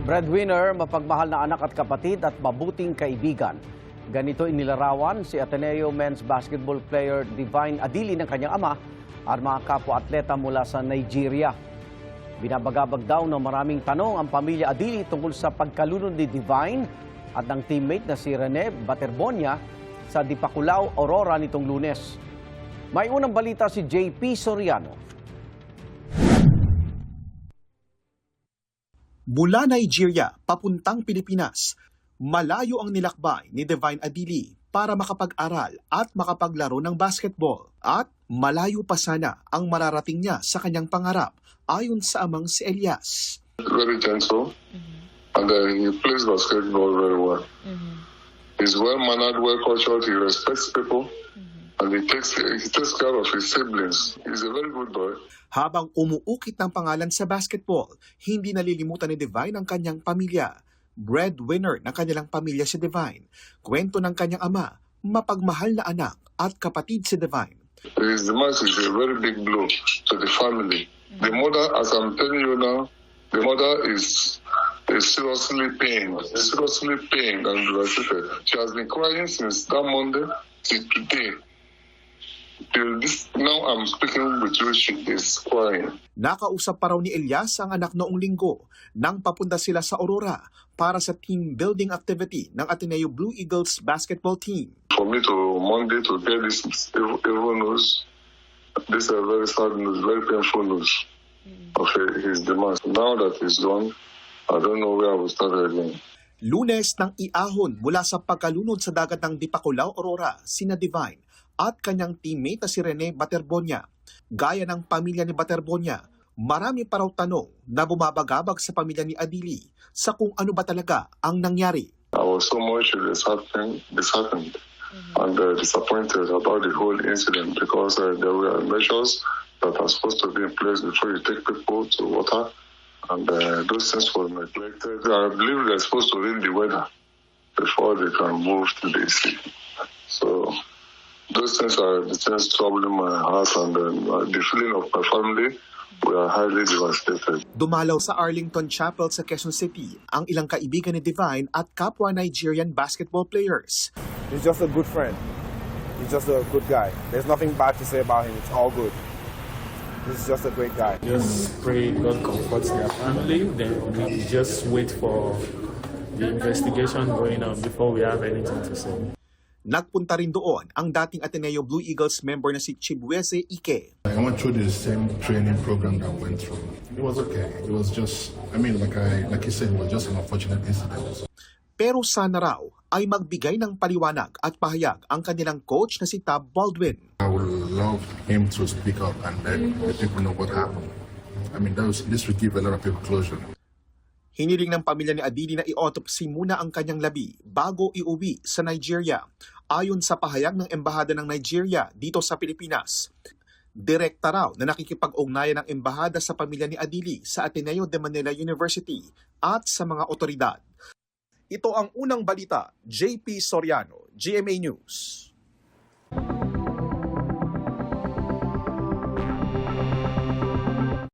Breadwinner, mapagmahal na anak at kapatid at mabuting kaibigan. Ganito inilarawan si Ateneo men's basketball player Divine Adili ng kanyang ama at mga kapwa-atleta mula sa Nigeria. Binabagabag daw ng maraming tanong ang pamilya Adili tungkol sa pagkalunod ni Divine at ng teammate na si Rene Baterbonia sa Dipakulaw, Aurora nitong Lunes. May unang balita si JP Soriano. Mula Nigeria papuntang Pilipinas, malayo ang nilakbay ni Divine Adili para makapag-aral at makapaglaro ng basketball. At malayo pa sana ang mararating niya sa kanyang pangarap ayon sa amang si Elias. Very gentle, and he plays basketball very well. He's well-mannered, well-cultured, he respects people, and he takes care of his siblings. He's a very good boy. Habang umuukit ng pangalan sa basketball, hindi nalilimutan ni Divine ang kanyang pamilya. Breadwinner ng kanilang pamilya si Divine. Kwento ng kanyang ama, mapagmahal na anak at kapatid si Divine. His demise is a very big blow to the family. The mother, as I'm telling you now, the mother is seriously pained, and devastated. She has been crying since that Monday till today. Now I'm speaking with you, she is crying. Nakausap pa raw ni Elias ang anak noong linggo nang papunta sila sa Aurora para sa team building activity ng Ateneo Blue Eagles basketball team. For me to Monday to get this evil news, this is a very sad news, very painful news of his demise. Now that he's gone, I don't know where I will start again. Lunes nang iahon mula sa pagkalunod sa dagat ng Dipakulaw, Aurora, sina Divine at kanyang teammate na si Rene Baterbonia. Gaya ng pamilya ni Baterbonia, marami pa raw tanong na bumabagabag sa pamilya ni Adili sa kung ano ba talaga ang nangyari. I was so much disheartened and disappointed about the whole incident because there were measures that are supposed to be in place before you take people to water, and those things were neglected. I believe they're supposed to read the weather before they can move to the sea. So those things are the things troubling my heart, and the feeling of my family. We are highly devastated. Dumalaw sa Arlington Chapel sa Quezon City ang ilang kaibigan ni Divine at kapwa Nigerian basketball players. He's just a good friend. He's just a good guy. There's nothing bad to say about him. It's all good. He's just a great guy. Just pray God comforts their family. Then we just wait for the investigation going on before we have anything to say. Nagpunta rin doon ang dating Ateneo Blue Eagles member na si Chibueze Ike. I went through the same training program that I went through. It was okay. It was just, like you said, it was just an unfortunate incident. Pero sana raw ay magbigay ng paliwanag at pahayag ang kanilang coach na si Tab Baldwin. I would love him to speak up and let the people know what happened. This would give a lot of people closure. Hiniling ng pamilya ni Adili na i-autopsy muna ang kanyang labi bago iuwi sa Nigeria. Ayon sa pahayag ng Embahada ng Nigeria dito sa Pilipinas, direkta raw na nakikipag-ugnayan ng Embahada sa pamilya ni Adili sa Ateneo de Manila University at sa mga otoridad. Ito ang unang balita, JP Soriano, GMA News.